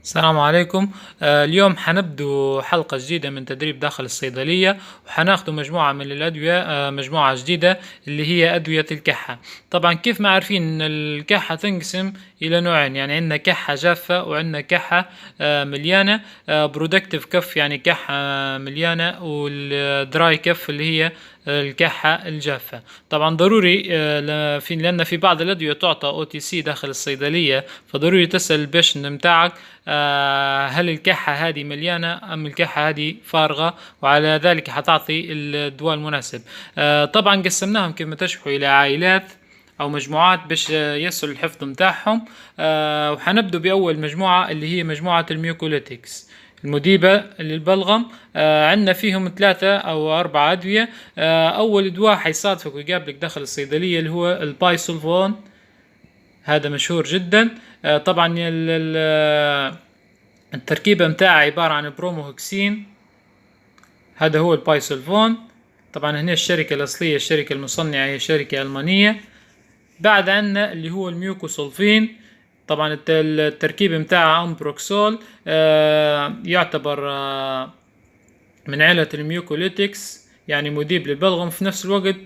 السلام عليكم. اليوم حنبدو حلقة جديدة من تدريب داخل الصيدلية، وحناخدوا مجموعة من الأدوية، مجموعة جديدة اللي هي أدوية الكحة. طبعا كيف ما عارفين إن الكحة تنقسم إلى نوعين، يعني عندنا كحة جافة وعندنا كحة مليانة. برودكتيف كف يعني كحة مليانة، والدراي كف اللي هي الكحة الجافة. طبعا ضروري لأن في بعض الأدوية تعطى او تي سي داخل الصيدلية، فضروري تسأل البيشنت متاعك هل الكحة هذه مليانة أم الكحة هذه فارغة، وعلى ذلك حتعطي الدواء المناسب. طبعا قسمناهم كما تشبحوا إلى عائلات أو مجموعات باش يسهل الحفظ متاعهم. وحنبدو بأول مجموعة اللي هي مجموعة الميوكوليتكس المذيبة للبلغم. عندنا فيهم 3 أو 4 أدوية. أول دواء حيصادفك ويقابلك داخل الصيدلية اللي هو البايسولفون، هذا مشهور جدا. طبعا التركيبة متاعه عبارة عن بروموهوكسين، هذا هو البايسولفون. طبعا هنا الشركة الأصلية، الشركة المصنعة هي شركة ألمانية. بعد عنا اللي هو الميوكوسولفين، طبعا التركيبة متاعه أمبروكسول، يعتبر من عائلة الميوكوليتكس، يعني مذيب للبلغم في نفس الوقت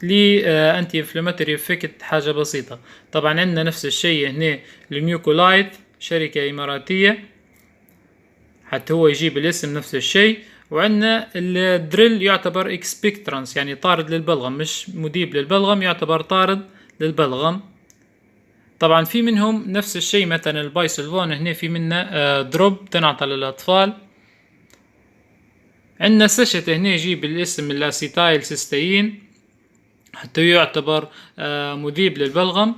لي انتي انفلاماتوري افكت حاجة بسيطة. طبعا عندنا نفس الشيء هنا الميوكولايت، شركة إماراتية، حتى هو يجيب الاسم نفس الشيء. وعندنا الدريل يعتبر اكسبكترانس، يعني طارد للبلغم، مش مذيب للبلغم، يعتبر طارد للبلغم. طبعا في منهم نفس الشيء، مثلا البايسلفون هنا في منه دروب تنعطى للأطفال. عندنا سشت هنا يجيب الاسم الاسيتايل سيستين، حتى يعتبر مذيب للبلغم.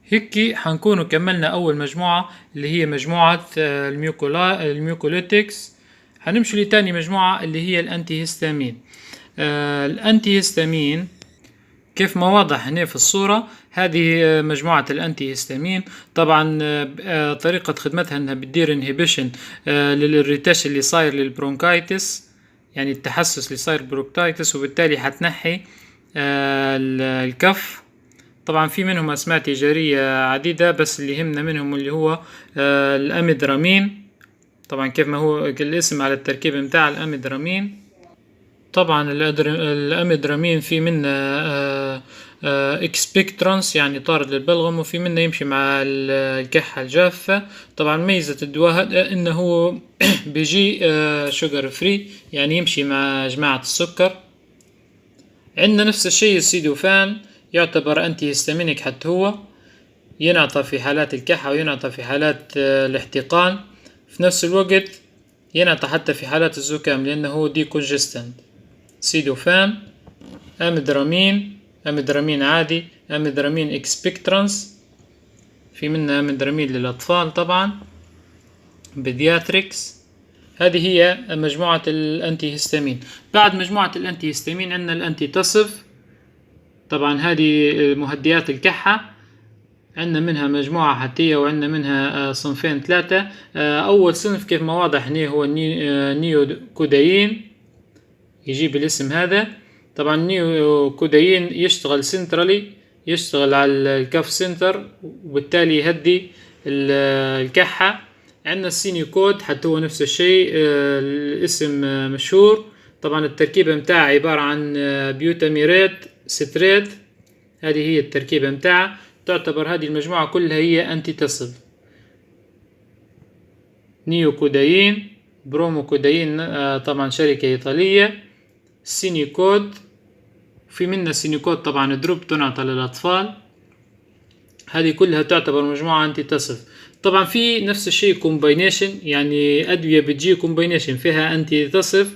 هيك حنكون كملنا أول مجموعة اللي هي مجموعة الميوكوليتكس. حنمشي لتاني مجموعة اللي هي الأنتي هيستامين. الأنتي هيستامين كيف ما واضح هنا في الصورة، هذه مجموعة الأنتي هيستامين. طبعا طريقة خدمتها أنها بتدير انهبيشن للإريتاش اللي صاير للبرونكايتس، يعني التحسس اللي صاير برونكايتس، وبالتالي حتنحي الكف. طبعا في منهم أسماء تجارية عديدة، بس اللي يهمنا منهم اللي هو الأميدرامين. طبعا كيف ما هو الاسم على التركيب متاع الأميدرامين. طبعا الأميدرامين في منه اكسبكترانس يعني طارد للبلغم، وفي منه يمشي مع الكحة الجافة. طبعا ميزة الدواء هذا انه هو بيجي شوجر فري، يعني يمشي مع جماعة السكر. عندنا نفس الشيء السيدوفان، يعتبر انتي هيستامينيك، حتى هو ينعطى في حالات الكحة وينعطى في حالات الاحتقان، في نفس الوقت ينعطى حتى في حالات الزكام لأنه هو دي كونجستنت. سيدوفان، أميدرامين، أميدرامين عادي، أميدرامين اكسبكترانس، في منها أميدرامين للأطفال طبعا، بيدياتريكس. هذه هي مجموعة الأنتي هيستامين. بعد مجموعة الأنتي هيستامين عندنا الأنتي تصف، طبعا هذه مهدئات الكحة. عندنا منها مجموعة حتية، وعندنا منها صنفين 3. أول صنف كيف ما واضح هنا هو نيو كودايين، يجيب الاسم هذا. طبعا نيو كودايين يشتغل سنترالي، يشتغل على الكف سنتر، وبالتالي يهدي الكحة. عندنا السينيكود حتى هو نفس الشيء، الاسم مشهور. طبعا التركيبة متاعه عبارة عن بيوتاميرات ستريت، هذه هي التركيبة متاعه. تعتبر هذه المجموعة كلها هي أنتي تصف. نيو كودايين، برومو كودايين طبعا شركة إيطالية، سينيكود، في منها سينيكود طبعا دروب تنعطى للأطفال. هذه كلها تعتبر مجموعة أنتي تصف. طبعا في نفس الشيء كومباينيشن، يعني أدوية بتجي كومباينيشن فيها أنتي تصف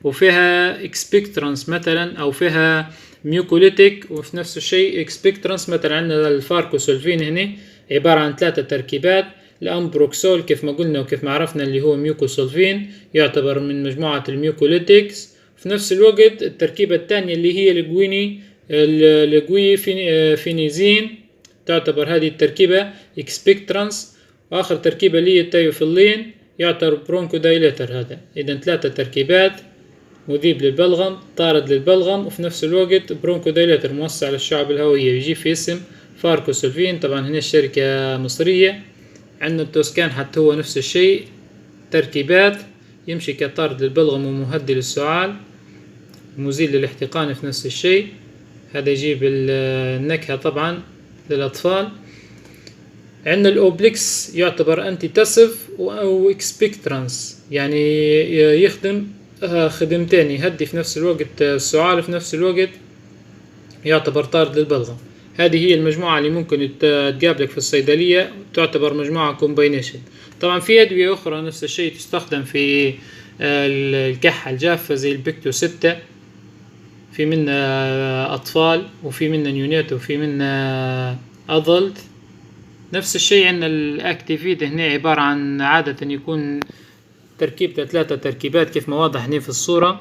وفيها اكسبكترانس مثلا، أو فيها ميوكوليتيك وفي نفس الشيء اكسبكترانس. مثلا عندنا الفاركوسولفين هنا عبارة عن 3 تركيبات. الأمبروكسول كيف ما قلنا وكيف ما عرفنا اللي هو ميوكوسولفين، يعتبر من مجموعة الميوكوليتيكس. في نفس الوقت التركيبة الثانية اللي هي الجوي فينيزين، تعتبر هذه التركيبة اكسبكترانس. واخر تركيبة اللي هي التيوفيلين، يعتبر برونكو دايليتر. هذا اذا 3 تركيبات، مذيب للبلغم، طارد للبلغم، وفي نفس الوقت برونكو دايليتر موسع للشعب الهوية، يجي في اسم فاركوسولفين. طبعا هنا الشركة مصرية، عندنا التوسكان حتى هو نفس الشيء، تركيبات، يمشي كطارد للبلغم ومهدي للسعال، مزيل للاحتقان في نفس الشيء. هذا يجيب النكهة طبعا للأطفال. عندنا الأوبليكس يعتبر أنتي تاسف أو إكسبكترانس، يعني يخدم خدمتين، يهدي في نفس الوقت السعال في نفس الوقت يعتبر طارد للبلغم. هذه هي المجموعة اللي ممكن تقابلك في الصيدلية، تعتبر مجموعة كومباينيشن. طبعا في أدوية أخرى نفس الشيء تستخدم في الكحة الجافة زي البيكتو 6، في منها أطفال وفي منها نيونات وفي منها أدلت. نفس الشيء عندنا الأكتيفيد هنا عبارة عن عادة يكون تركيبة 3 تركيبات كيف ما واضح هنا في الصورة،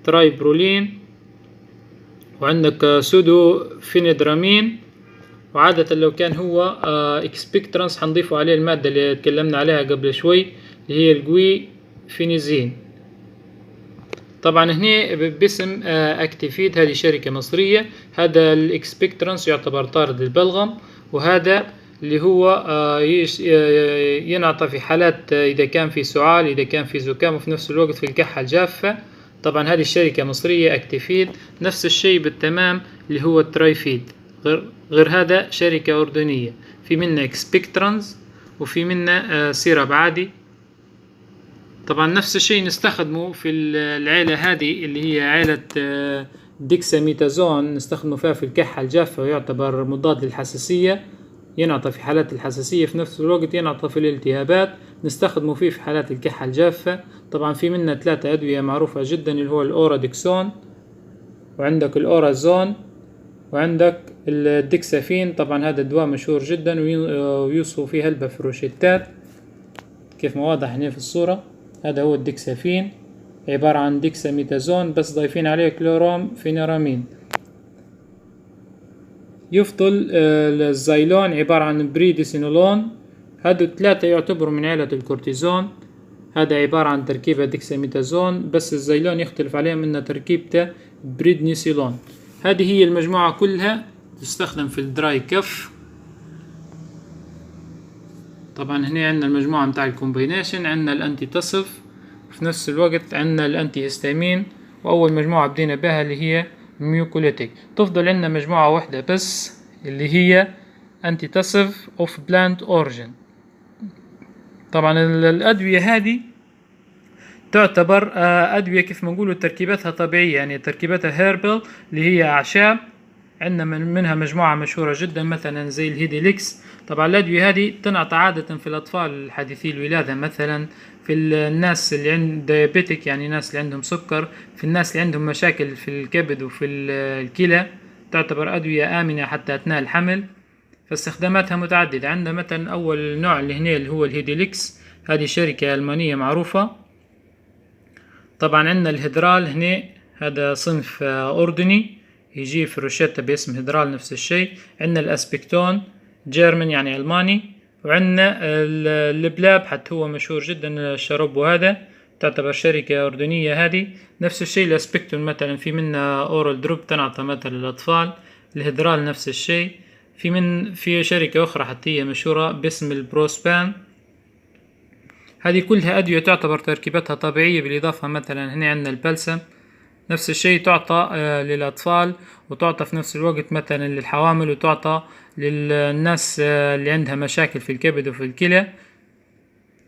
ترايبرولين، وعندك سودو فينيدرامين، وعادة لو كان هو اكسبكترانس حنضيفه عليه المادة اللي اتكلمنا عليها قبل شوي اللي هي الجوي فينيزين. طبعا هنا باسم اكتيفيد، هذه شركة مصرية. هذا الاكسبكترانس يعتبر طارد للبلغم، وهذا اللي هو ينعطى في حالات إذا كان في سعال، إذا كان في زكام، وفي نفس الوقت في الكحة الجافة. طبعا هذه الشركة مصرية أكتيفيد. نفس الشيء بالتمام اللي هو الترايفيد، غير هذا شركة أردنية، في منا اكسبكترانس وفي منا سيراب عادي. طبعا نفس الشيء نستخدمه في العيلة هذه اللي هي عيلة ديكساميتازون، نستخدمه فيها في الكحة الجافة، ويعتبر مضاد للحساسية، ينعطى في حالات الحساسية، في نفس الوقت ينعطى في الالتهابات، نستخدمه فيه في حالات الكحة الجافة. طبعا في منها 3 أدوية معروفة جدا اللي هو الأوراديكسون، وعندك الأورازون، وعندك الديكسافين. طبعا هذا الدواء مشهور جدا ويوصفوا فيه هلبة في روشتات كيف ما واضح هنا في الصورة. هذا هو الديكسافين، عبارة عن ديكساميتازون بس ضايفين عليه كلوروم فينيرامين. يفضل الزايلون عبارة عن بريديسينولون. هذو 3 يعتبروا من عيلة الكورتيزون. هذا عبارة عن تركيبة ديكساميتازون، بس الزايلون يختلف عليهم ان تركيبته بريدنيسيلون. هذه هي المجموعة كلها تستخدم في الدراي كف. طبعا هنا عندنا المجموعة متاع الكومبينيشن، عندنا الانتي تصف، في نفس الوقت عندنا الانتي هيستامين، واول مجموعة بدينا بها اللي هي ميوكوليتيك. تفضل عندنا مجموعة واحدة بس اللي هي انتي تصف اوف بلانت اوريجين. طبعا الادوية هذه تعتبر ادوية كيف ما نقولوا تركيبتها طبيعية، يعني تركيبتها هيربل اللي هي اعشاب. عندنا منها مجموعة مشهورة جدا مثلا زي الهيديليكس. طبعا الأدوية هذه تنعطى عادة في الأطفال الحديثي الولادة، مثلا في الناس اللي عند دايابيتك، يعني الناس اللي عندهم سكر، في الناس اللي عندهم مشاكل في الكبد وفي الكلى. تعتبر أدوية آمنة حتى أثناء الحمل، فاستخداماتها متعددة. عندنا مثلا أول نوع اللي هنا اللي هو الهيديليكس، هذه شركة ألمانية معروفة. طبعا عندنا الهيدرال هنا، هذا صنف أردني يجي في روشتة باسم هيدرال نفس الشيء. عندنا الأسبكتون جيرمن يعني ألماني، وعندنا البلاب حتى هو مشهور جدا الشرب، وهذا تعتبر شركة أردنية هذه. نفس الشيء الأسبكتون مثلا في منها أورال دروب تنعطى مثلا للأطفال. الهيدرال نفس الشيء. في شركة أخرى حتى هي مشهورة باسم البروسبان. هذه كلها أدوية تعتبر تركيبتها طبيعية، بالإضافة مثلا هنا عندنا البلسم نفس الشيء تعطى للأطفال، وتعطى في نفس الوقت مثلا للحوامل، وتعطى للناس اللي عندها مشاكل في الكبد وفي الكلى.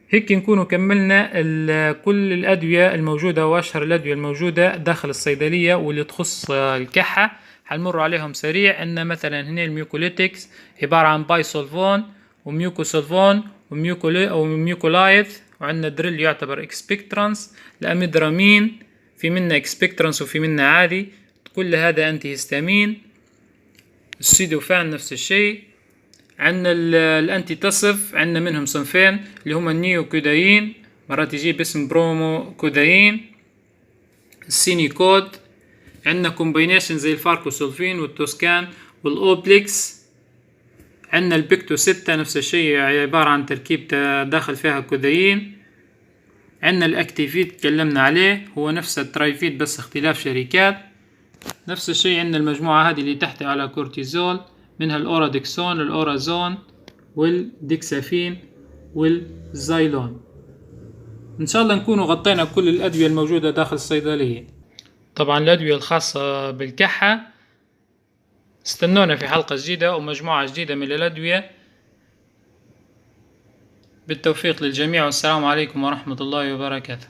هيك نكونوا كملنا كل الأدوية الموجودة وأشهر الأدوية الموجودة داخل الصيدلية واللي تخص الكحة. حنمر عليهم سريع. عندنا مثلا هنا الميوكوليتكس عبارة عن بايسولفون وميوكوسولفون وميوكولايت، وعندنا دريل يعتبر اكسبكترانس، الأميدرامين في منا اكسبكترانس وفي منا عادي، كل هذا انتي هيستامين. السيدوفان نفس الشيء. عندنا الانتي تصف، عندنا منهم صنفين اللي هما النيو كودايين، مرات يجي باسم برومو كودايين، السينيكود. عندنا كومبينيشن زي الفاركوسولفين والتوسكان والاوبليكس. عندنا البيكتو 6 نفس الشيء، عبارة عن تركيب داخل فيها كودايين. عندنا الاكتيفيد تكلمنا عليه، هو نفس الترايفيد بس اختلاف شركات. نفس الشيء عندنا المجموعة هذه اللي تحتوي على كورتيزول، منها الأوراديكسون الأورازون والديكسافين. والزايلون. إن شاء الله نكونوا غطينا كل الأدوية الموجودة داخل الصيدلية. طبعا الأدوية الخاصة بالكحة استنونا في حلقة جديدة ومجموعة جديدة من الأدوية. بالتوفيق للجميع، والسلام عليكم ورحمة الله وبركاته.